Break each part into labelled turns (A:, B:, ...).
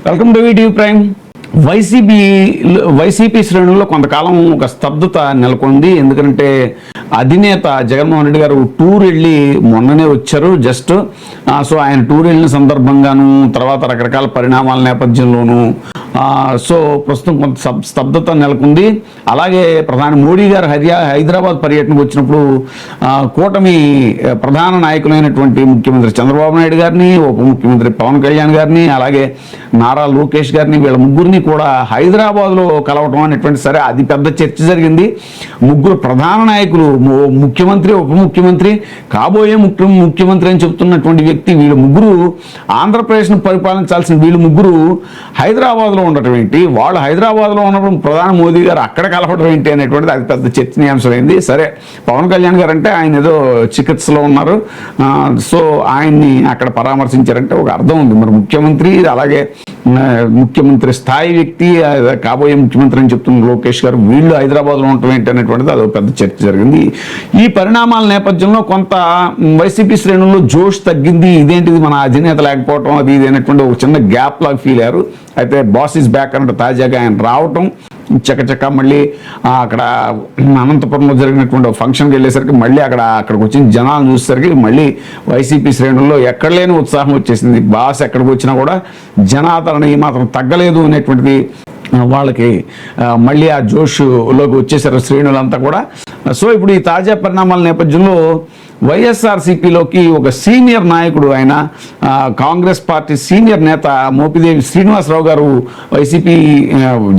A: Welcome to TV prime. YCP శ్రేణుల్లో కొంతకాలం ఒక స్తబ్దత నెలకొంది. ఎందుకంటే అధినేత జగన్మోహన్ రెడ్డి గారు టూర్ వెళ్ళి మొన్ననే వచ్చారు జస్ట్. సో ఆయన టూర్ వెళ్ళిన సందర్భంగాను తర్వాత రకరకాల పరిణామాల నేపథ్యంలోనూ సో ప్రస్తుతం కొంత స్తబ్దత నెలకొంది. అలాగే ప్రధాని మోడీ గారు హైదరాబాద్ పర్యటనకు వచ్చినప్పుడు కూటమి ప్రధాన నాయకులైనటువంటి ముఖ్యమంత్రి చంద్రబాబు నాయుడు గారిని, ఉప ముఖ్యమంత్రి పవన్ కళ్యాణ్ గారిని, అలాగే నారా లోకేష్ గారిని, వీళ్ళ ముగ్గురిని కూడా హైదరాబాద్లో కలవటం అనేటువంటి సరే అది పెద్ద చర్చ జరిగింది. ముగ్గురు ప్రధాన నాయకులు, ముఖ్యమంత్రి, ఉప ముఖ్యమంత్రి, కాబోయే ముఖ్యమంత్రి అని చెప్తున్నటువంటి వ్యక్తి, వీళ్ళు ముగ్గురు ఆంధ్రప్రదేశ్ను పరిపాలించాల్సిన వీళ్ళు ముగ్గురు హైదరాబాద్లో ఉండటం ఏంటి, వాళ్ళు హైదరాబాద్లో ఉన్నప్పుడు ప్రధాని మోదీ గారు అక్కడ కలవడం ఏంటి అనేటువంటిది అది పెద్ద చర్చనీయాంశమైంది. సరే, పవన్ కళ్యాణ్ గారు అంటే ఆయన ఏదో చికిత్సలో ఉన్నారు, సో ఆయన్ని అక్కడ పరామర్శించారంటే ఒక అర్థం ఉంది. మరి ముఖ్యమంత్రి, అలాగే ముఖ్యమంత్రి స్థాయి వ్యక్తి, కాబోయే ముఖ్యమంత్రి అని చెప్తున్న లోకేష్ గారు, వీళ్ళు హైదరాబాద్లో ఉండటం ఏంటి అనేటువంటిది అదో పెద్ద చర్చ జరిగింది. ఈ పరిణామాల నేపథ్యంలో కొంత వైసీపీ శ్రేణుల్లో జోష్ తగ్గింది. ఇదేంటిది మన అధినేత లేకపోవటం అది ఇది అనేటువంటి ఒక చిన్న గ్యాప్ లాగా ఫీల్ అయ్యారు. అయితే బాస్ ఈజ్ బ్యాక్ అన్నట్టు తాజాగా ఆయన రావటం, చకచక మళ్ళీ అక్కడ అనంతపురంలో జరిగినటువంటి ఫంక్షన్కి వెళ్ళేసరికి మళ్ళీ అక్కడికి వచ్చిన జనాలు చూసేసరికి మళ్ళీ వైసీపీ శ్రేణుల్లో ఎక్కడ లేని ఉత్సాహం వచ్చేసింది. బాస్ ఎక్కడికి వచ్చినా కూడా జనాదరణ ఈ మాత్రం తగ్గలేదు అనేటువంటిది వాళ్ళకి మళ్ళీ ఆ జోష్లోకి వచ్చేసారు శ్రేణులంతా కూడా. సో ఇప్పుడు ఈ తాజా పరిణామాల నేపథ్యంలో వైఎస్ఆర్సీపీలోకి ఒక సీనియర్ నాయకుడు, ఆయన కాంగ్రెస్ పార్టీ సీనియర్ నేత మోపిదేవి శ్రీనివాసరావు గారు వైసీపీ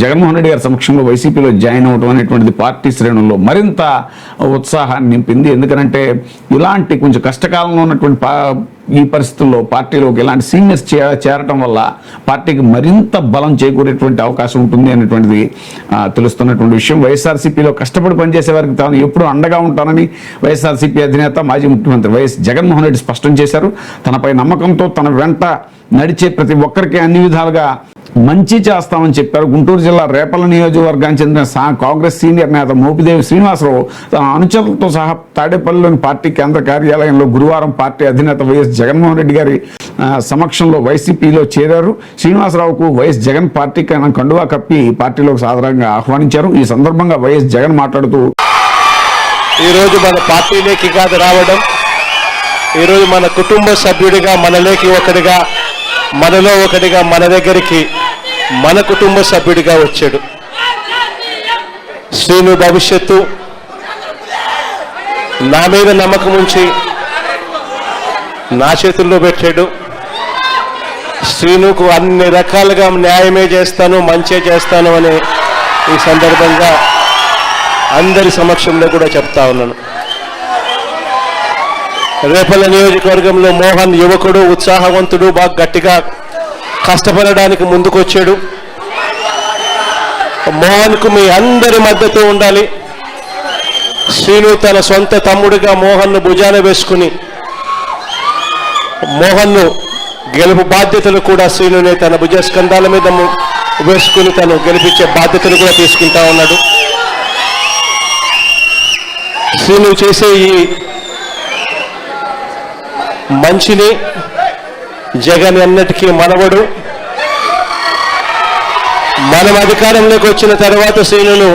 A: జగన్మోహన్ రెడ్డి గారి సమక్షంలో వైసీపీలో జాయిన్ అవడం అనేటువంటిది పార్టీ శ్రేణుల్లో మరింత ఉత్సాహాన్ని నింపింది. ఎందుకంటే ఇలాంటి కొంచెం కష్టకాలంలో ఉన్నటువంటి ఈ పరిస్థితుల్లో పార్టీలోకి ఇలాంటి సీనియర్స్ చేరటం వల్ల పార్టీకి మరింత బలం చేకూరేటువంటి అవకాశం ఉంటుంది అనేటువంటిది తెలుస్తున్నటువంటి విషయం. వైఎస్ఆర్సీపీలో కష్టపడి పనిచేసే వారికి తాను ఎప్పుడూ అండగా ఉంటానని వైఎస్ఆర్సీపీ అధినేత మాజీ ముఖ్యమంత్రి వైఎస్ జగన్మోహన్ రెడ్డి స్పష్టం చేశారు. తనపై నమ్మకంతో తన వెంట నడిచే ప్రతి ఒక్కరికి అన్ని విధాలుగా మంచి చేస్తామని చెప్పారు. గుంటూరు జిల్లా రేపల్ల నియోజకవర్గానికి చెందిన కాంగ్రెస్ సీనియర్ నేత మోపిదేవి శ్రీనివాసరావు తన అనుచరులతో సహా తాడేపల్లిలోని పార్టీ కేంద్ర కార్యాలయంలో గురువారం పార్టీ అధినేత వైఎస్ జగన్మోహన్ రెడ్డి గారి సమక్షంలో వైసీపీలో చేరారు. శ్రీనివాసరావుకు వైఎస్ జగన్ పార్టీ కండువా కప్పి పార్టీలోకి సాధారణంగా ఆహ్వానించారు. ఈ సందర్భంగా వైఎస్ జగన్ మాట్లాడుతూ,
B: ఈరోజు మన పార్టీలోకి కాదు రావడం, ఈరోజు మన కుటుంబ సభ్యుడిగా, మనలోకి ఒకటిగా, మనలో ఒకటిగా, మన దగ్గరికి మన కుటుంబ సభ్యుడిగా వచ్చాడు. శ్రీను భవిష్యత్తు నా మీద నమ్మకం ఉంచి నా చేతుల్లో పెట్టాడు. శ్రీనుకు అన్ని రకాలుగా న్యాయమే చేస్తాను, మంచే చేస్తాను అని ఈ సందర్భంగా అందరి సమక్షంలో కూడా చెప్తా ఉన్నాను. రేపల్ల నియోజకవర్గంలో మోహన్ యువకుడు, ఉత్సాహవంతుడు, బాగా గట్టిగా కష్టపడడానికి ముందుకొచ్చాడు. మోహన్కు మీ అందరి మద్దతు ఉండాలి. శ్రీను తన సొంత తమ్ముడిగా మోహన్ను భుజాన వేసుకుని మోహన్ను గెలుపు బాధ్యతలు కూడా శ్రీనునే తన భుజస్కంధాల మీద వేసుకుని తను గెలిపించే బాధ్యతలు కూడా తీసుకుంటా ఉన్నాడు. శ్రీను చేసే ఈ మంచిని జగన్ ఎన్నటికీ మనవడు. మనం అధికారంలోకి వచ్చిన తర్వాత శ్రీనును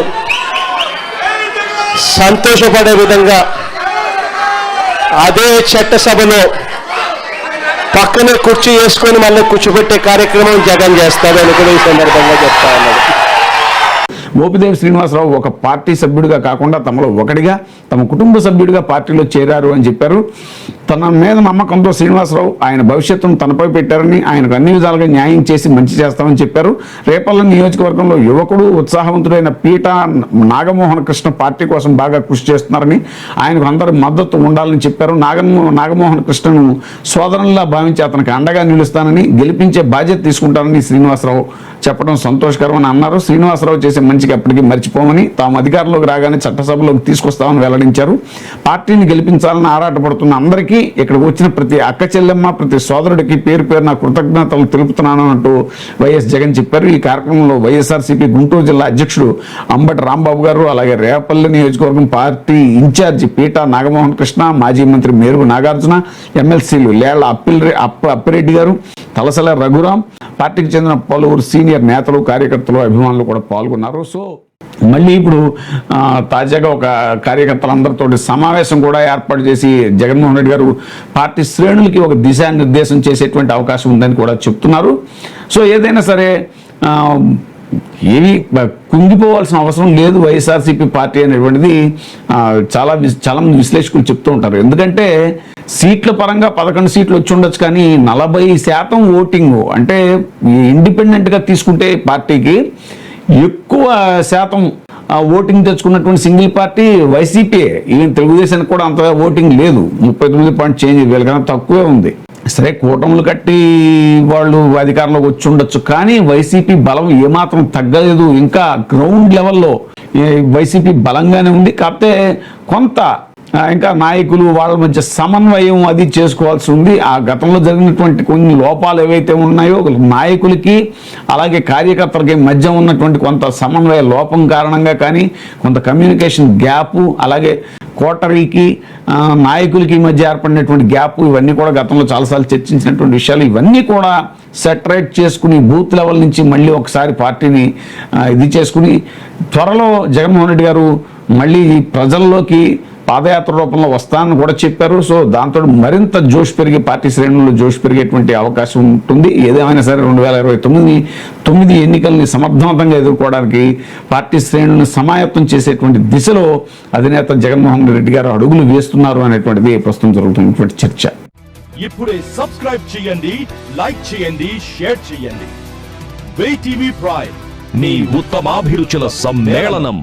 B: సంతోషపడే విధంగా అదే చట్టసభలో పక్కనే కుర్చీ వేసుకొని మళ్ళీ కూర్చోబెట్టే కార్యక్రమం జగన్ చేస్తాడని కూడా ఈ సందర్భంగా చెప్తా ఉన్నాడు.
A: మోపిదేవి శ్రీనివాసరావు ఒక పార్టీ సభ్యుడిగా కాకుండా తమలో ఒకటిగా, తమ కుటుంబ సభ్యుడిగా పార్టీలో చేరారు అని చెప్పారు. తన మీద నమ్మకంతో శ్రీనివాసరావు ఆయన భవిష్యత్తును తనపై పెట్టారని, ఆయనకు అన్ని విధాలుగా న్యాయం చేసి మంచి చేస్తామని చెప్పారు. రేపల్ల నియోజకవర్గంలో యువకుడు, ఉత్సాహవంతుడైన పీట నాగమోహన కృష్ణ పార్టీ కోసం బాగా కృషి చేస్తున్నారని, ఆయనకు అందరూ మద్దతు ఉండాలని చెప్పారు. నాగమోహన కృష్ణను సోదరునిలా భావించి అతనికి అండగా నిలుస్తానని, గెలిపించే బాధ్యత తీసుకుంటానని శ్రీనివాసరావు చెప్పడం సంతోషకరం అని అన్నారు. శ్రీనివాసరావు చేసే మంచికి ఎప్పటికీ మర్చిపోమని, తాము అధికారంలోకి రాగానే చట్టసభలోకి తీసుకొస్తామని వెల్లడించారు. పార్టీని గెలిపించాలని ఆరాటపడుతున్న అందరికీ, ఇక్కడికి వచ్చిన ప్రతి అక్క చెల్లెమ్మ, ప్రతి సోదరుడికి పేరు పేరున కృతజ్ఞతలు తెలుపుతున్నాను అంటూ వైఎస్ జగన్ చెప్పారు. ఈ కార్యక్రమంలో వైఎస్ఆర్సీపీ గుంటూరు జిల్లా అధ్యక్షుడు అంబటి రాంబాబు గారు, అలాగే రేపల్లి నియోజకవర్గం పార్టీ ఇన్ఛార్జి పీటా నాగమోహన్ కృష్ణ, మాజీ మంత్రి మేరుగు నాగార్జున, ఎమ్మెల్సీలు లేళ్ల అప్పిరెడ్డి గారు, తలసల రఘురాం, పార్టీకి చెందిన పలువురు సీనియర్ నేతలు, కార్యకర్తలు, అభిమానులు కూడా పాల్గొన్నారు. సో మళ్ళీ ఇప్పుడు తాజాగా ఒక కార్యకర్తలందరితో సమావేశం కూడా ఏర్పాటు చేసి జగన్మోహన్ రెడ్డి గారు పార్టీ శ్రేణులకి ఒక దిశానిర్దేశం చేసేటువంటి అవకాశం ఉందని కూడా చెప్తున్నారు. సో ఏదైనా సరే ఏవి కుంగిపోవాల్సిన అవసరం లేదు వైఎస్ఆర్సీపీ పార్టీ అనేటువంటిది చాలా మంది విశ్లేషకులు చెప్తూ ఉంటారు. ఎందుకంటే సీట్ల పరంగా 11 సీట్లు వచ్చి ఉండొచ్చు, కానీ 40% ఓటింగ్ అంటే ఇండిపెండెంట్గా తీసుకుంటే పార్టీకి ఎక్కువ శాతం ఓటింగ్ తెచ్చుకున్నటువంటి సింగిల్ పార్టీ వైసీపీ. ఈవెన్ తెలుగుదేశానికి కూడా అంత ఓటింగ్ లేదు, 39 చేంజ్, వీళ్ళకన్నా తక్కువే ఉంది. సరే కూటములు కట్టి వాళ్ళు అధికారంలోకి వచ్చి ఉండొచ్చు, కానీ వైసీపీ బలం ఏమాత్రం తగ్గలేదు. ఇంకా గ్రౌండ్ లెవెల్లో వైసీపీ బలంగానే ఉంది. కాకపోతే కొంత ఇంకా నాయకులు వాళ్ళ మధ్య సమన్వయం అది చేసుకోవాల్సి ఉంది. ఆ గతంలో జరిగినటువంటి కొన్ని లోపాలు ఏవైతే ఉన్నాయో నాయకులకి అలాగే కార్యకర్తలకి మధ్య ఉన్నటువంటి కొంత సమన్వయ లోపం కారణంగా కానీ, కొంత కమ్యూనికేషన్ గ్యాపు, అలాగే కోటరీకి నాయకులకి మధ్య ఏర్పడినటువంటి గ్యాప్, ఇవన్నీ కూడా గతంలో చాలాసార్లు చర్చించినటువంటి విషయాలు. ఇవన్నీ కూడా సెటరేట్ చేసుకుని బూత్ లెవెల్ నుంచి మళ్ళీ ఒకసారి పార్టీని ఇది చేసుకుని త్వరలో జగన్మోహన్ రెడ్డి గారు మళ్ళీ ప్రజల్లోకి పాదయాత్ర రూపంలో వస్తానని కూడా చెప్పారు. సో దాంతో మరింత జోష్ పెరిగి పార్టీ శ్రేణుల్లో జోష్ పెరిగేటువంటి అవకాశం ఉంటుంది. ఏదేమైనా సరే 2029 ఎన్నికల్ని సమర్థవంతంగా ఎదుర్కోవడానికి పార్టీ శ్రేణులను సమాయత్తం చేసేటువంటి దిశలో అధినేత జగన్మోహన్ రెడ్డి గారు అడుగులు వేస్తున్నారు అనేటువంటిది ప్రస్తుతం జరుగుతున్నటువంటి చర్చ.
C: ఇప్పుడే సబ్స్క్రైబ్ చేయండి, లైక్ చేయండి, షేర్ చేయండి. WeTV Prime, మీ ఉత్తమాభిరుచుల సమ్మేళనం.